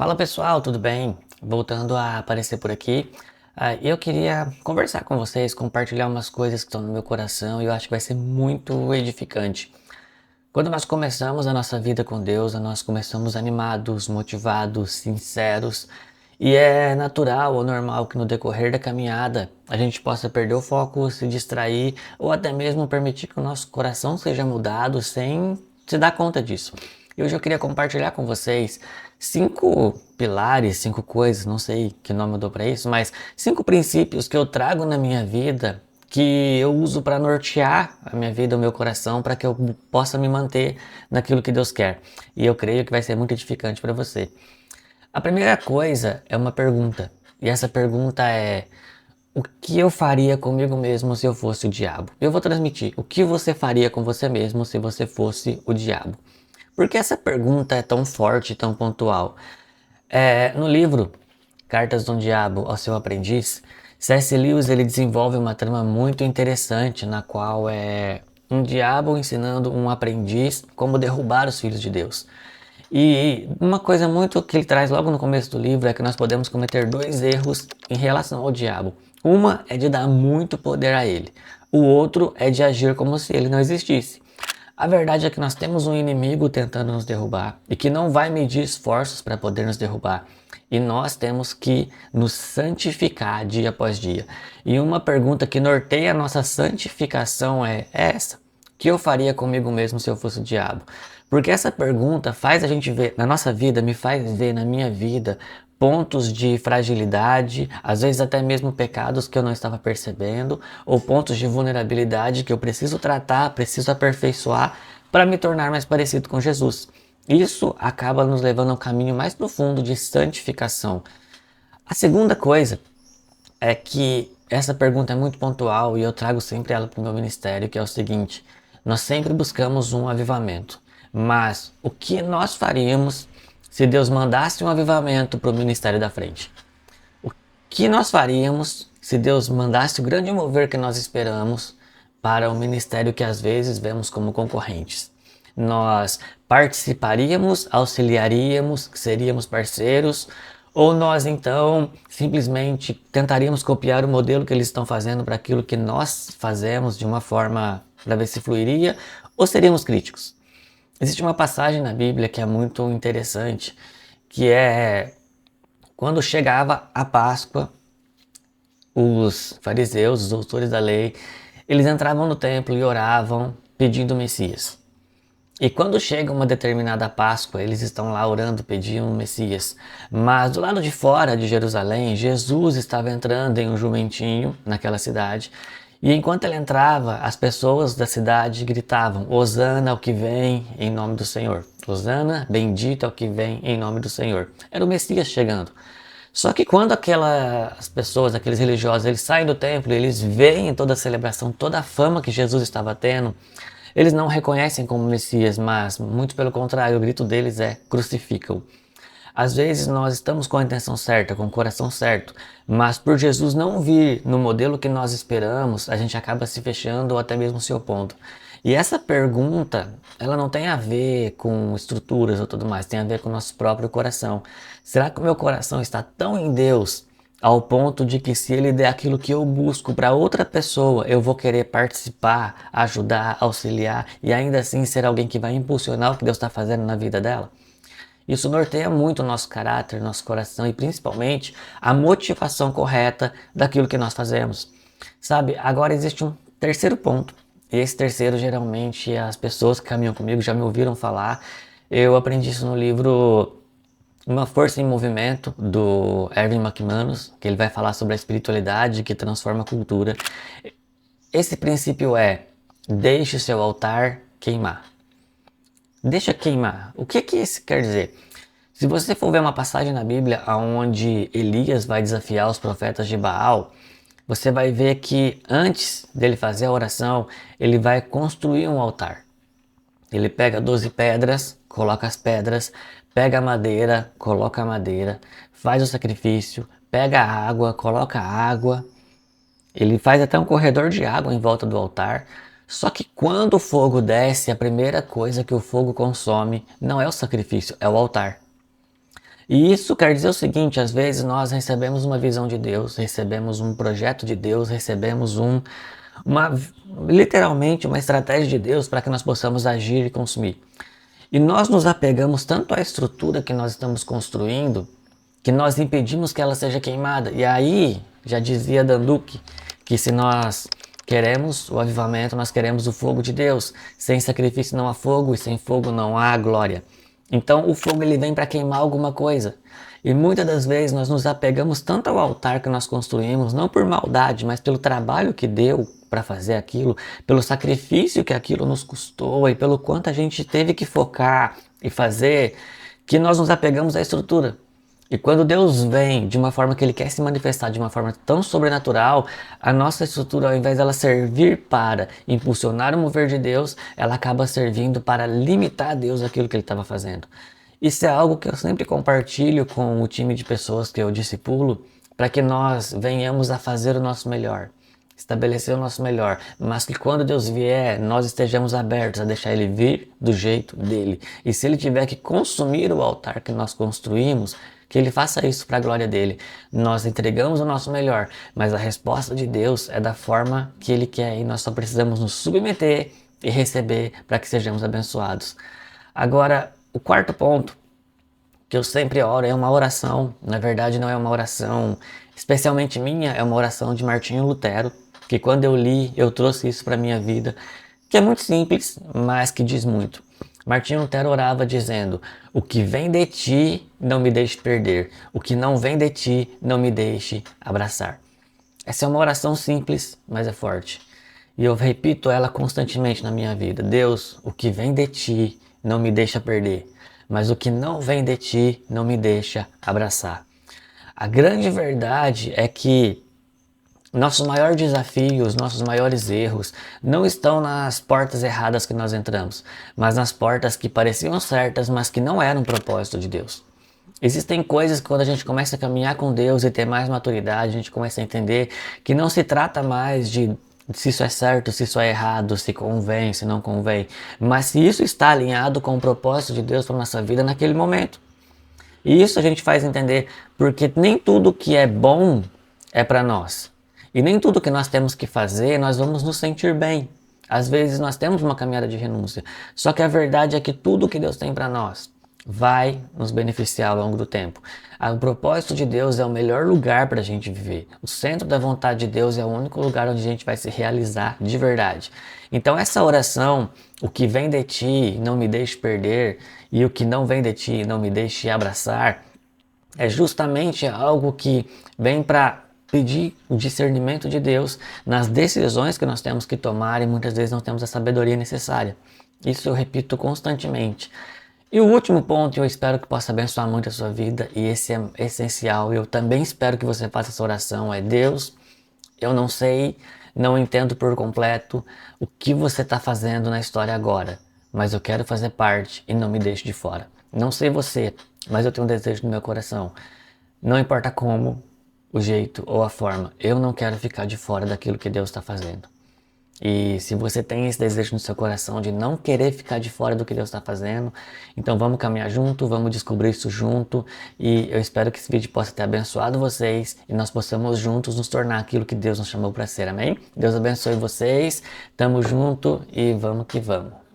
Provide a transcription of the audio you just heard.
Fala pessoal, tudo bem? Voltando a aparecer por aqui, eu queria conversar com vocês, compartilhar umas coisas que estão no meu coração e eu acho que vai ser muito edificante. Quando nós começamos a nossa vida com Deus, nós começamos animados, motivados, sinceros, e é natural ou normal que no decorrer da caminhada a gente possa perder o foco, se distrair ou até mesmo permitir que o nosso coração seja mudado sem se dar conta disso. E hoje eu queria compartilhar com vocês 5 pilares, 5 coisas, não sei que nome eu dou para isso, mas 5 princípios que eu trago na minha vida que eu uso para nortear a minha vida, o meu coração, para que eu possa me manter naquilo que Deus quer. E eu creio que vai ser muito edificante para você. A primeira coisa é uma pergunta, e essa pergunta é: o que eu faria comigo mesmo se eu fosse o diabo? Eu vou transmitir: o que você faria com você mesmo se você fosse o diabo? Por que essa pergunta é tão forte, tão pontual? No livro Cartas do Diabo ao Seu Aprendiz, C.S. Lewis ele desenvolve uma trama muito interessante na qual é um diabo ensinando um aprendiz como derrubar os filhos de Deus. E uma coisa muito que ele traz logo no começo do livro é que nós podemos cometer 2 erros em relação ao diabo. Uma é de dar muito poder a ele, o outro é de agir como se ele não existisse. A verdade é que nós temos um inimigo tentando nos derrubar e que não vai medir esforços para poder nos derrubar. E nós temos que nos santificar dia após dia. E uma pergunta que norteia a nossa santificação é essa: o que eu faria comigo mesmo se eu fosse o diabo? Porque essa pergunta faz a gente ver, na nossa vida, me faz ver na minha vida pontos de fragilidade, às vezes até mesmo pecados que eu não estava percebendo, ou pontos de vulnerabilidade que eu preciso tratar, preciso aperfeiçoar para me tornar mais parecido com Jesus. Isso acaba nos levando a um caminho mais profundo de santificação. A segunda coisa é que essa pergunta é muito pontual e eu trago sempre ela para o meu ministério, que é o seguinte: nós sempre buscamos um avivamento, mas o que nós faríamos se Deus mandasse um avivamento para o ministério da frente? O que nós faríamos se Deus mandasse o grande mover que nós esperamos para o ministério que às vezes vemos como concorrentes? Nós participaríamos, auxiliaríamos, seríamos parceiros, ou nós então simplesmente tentaríamos copiar o modelo que eles estão fazendo para aquilo que nós fazemos de uma forma para ver se fluiria, ou seríamos críticos? Existe uma passagem na Bíblia que é muito interessante, que é quando chegava a Páscoa, os fariseus, os doutores da lei, eles entravam no templo e oravam pedindo o Messias. E quando chega uma determinada Páscoa, eles estão lá orando, pedindo o Messias. Mas do lado de fora de Jerusalém, Jesus estava entrando em um jumentinho naquela cidade. E enquanto ele entrava, as pessoas da cidade gritavam: Hosana ao que vem em nome do Senhor. Hosana, bendito ao que vem em nome do Senhor. Era o Messias chegando. Só que quando aquelas pessoas, aqueles religiosos, eles saem do templo, eles veem toda a celebração, toda a fama que Jesus estava tendo, eles não o reconhecem como Messias, mas muito pelo contrário, o grito deles é: crucifica-o. Às vezes nós estamos com a intenção certa, com o coração certo, mas por Jesus não vir no modelo que nós esperamos, a gente acaba se fechando ou até mesmo se opondo. E essa pergunta, ela não tem a ver com estruturas ou tudo mais, tem a ver com o nosso próprio coração. Será que o meu coração está tão em Deus ao ponto de que se Ele der aquilo que eu busco para outra pessoa, eu vou querer participar, ajudar, auxiliar e ainda assim ser alguém que vai impulsionar o que Deus está fazendo na vida dela? Isso norteia muito o nosso caráter, nosso coração e principalmente a motivação correta daquilo que nós fazemos. Sabe, agora existe um terceiro ponto. E esse terceiro, geralmente, as pessoas que caminham comigo já me ouviram falar. Eu aprendi isso no livro Uma Força em Movimento, do Erwin McManus, que ele vai falar sobre a espiritualidade que transforma a cultura. Esse princípio é: deixe seu altar queimar. Deixa queimar. O que isso quer dizer? Se você for ver uma passagem na Bíblia onde Elias vai desafiar os profetas de Baal, você vai ver que antes dele fazer a oração, ele vai construir um altar. Ele pega 12 pedras, coloca as pedras, pega a madeira, coloca a madeira, faz o sacrifício, pega a água, coloca a água. Ele faz até um corredor de água em volta do altar. Só que quando o fogo desce, a primeira coisa que o fogo consome não é o sacrifício, é o altar. E isso quer dizer o seguinte, às vezes nós recebemos uma visão de Deus, recebemos um projeto de Deus, recebemos uma, literalmente uma estratégia de Deus para que nós possamos agir e consumir. E nós nos apegamos tanto à estrutura que nós estamos construindo, que nós impedimos que ela seja queimada. E aí, já dizia Danduque, que se nós queremos o avivamento, nós queremos o fogo de Deus. Sem sacrifício não há fogo e sem fogo não há glória. Então o fogo ele vem para queimar alguma coisa. E muitas das vezes nós nos apegamos tanto ao altar que nós construímos, não por maldade, mas pelo trabalho que deu para fazer aquilo, pelo sacrifício que aquilo nos custou e pelo quanto a gente teve que focar e fazer, que nós nos apegamos à estrutura. E quando Deus vem de uma forma que Ele quer se manifestar de uma forma tão sobrenatural, a nossa estrutura, ao invés dela servir para impulsionar o mover de Deus, ela acaba servindo para limitar a Deus aquilo que Ele estava fazendo. Isso é algo que eu sempre compartilho com o time de pessoas que eu discipulo, para que nós venhamos a fazer o nosso melhor, estabelecer o nosso melhor, mas que quando Deus vier, nós estejamos abertos a deixar Ele vir do jeito dele. E se Ele tiver que consumir o altar que nós construímos, que Ele faça isso para a glória dele. Nós entregamos o nosso melhor, mas a resposta de Deus é da forma que Ele quer e nós só precisamos nos submeter e receber para que sejamos abençoados. Agora, o quarto ponto que eu sempre oro é uma oração. Na verdade, não é uma oração especialmente minha, é uma oração de Martinho Lutero, que quando eu li, eu trouxe isso para minha vida, que é muito simples, mas que diz muito. Martinho Lutero orava dizendo: o que vem de ti, não me deixe perder. O que não vem de ti, não me deixe abraçar. Essa é uma oração simples, mas é forte. E eu repito ela constantemente na minha vida. Deus, o que vem de ti, não me deixa perder. Mas o que não vem de ti, não me deixa abraçar. A grande verdade é que nosso maior desafio, os nossos maiores erros, não estão nas portas erradas que nós entramos, mas nas portas que pareciam certas, mas que não eram o propósito de Deus. Existem coisas que quando a gente começa a caminhar com Deus e ter mais maturidade, a gente começa a entender que não se trata mais de se isso é certo, se isso é errado, se convém, se não convém, mas se isso está alinhado com o propósito de Deus para a nossa vida naquele momento. E isso a gente faz entender porque nem tudo que é bom é para nós. E nem tudo que nós temos que fazer, nós vamos nos sentir bem. Às vezes nós temos uma caminhada de renúncia. Só que a verdade é que tudo que Deus tem para nós vai nos beneficiar ao longo do tempo. O propósito de Deus é o melhor lugar para a gente viver. O centro da vontade de Deus é o único lugar onde a gente vai se realizar de verdade. Então essa oração, o que vem de ti, não me deixe perder, e o que não vem de ti, não me deixe abraçar, é justamente algo que vem para pedir o discernimento de Deus nas decisões que nós temos que tomar e muitas vezes não temos a sabedoria necessária. Isso eu repito constantemente. E o último ponto, eu espero que possa abençoar muito a sua vida, e esse é essencial, eu também espero que você faça essa oração, é: Deus, eu não sei, não entendo por completo o que você está fazendo na história agora, mas eu quero fazer parte e não me deixe de fora. Não sei você, mas eu tenho um desejo no meu coração. Não importa como, o jeito ou a forma, eu não quero ficar de fora daquilo que Deus está fazendo. E se você tem esse desejo no seu coração de não querer ficar de fora do que Deus está fazendo, então vamos caminhar junto, vamos descobrir isso junto, e eu espero que esse vídeo possa ter abençoado vocês e nós possamos juntos nos tornar aquilo que Deus nos chamou para ser, amém? Deus abençoe vocês, tamo junto e vamos que vamos.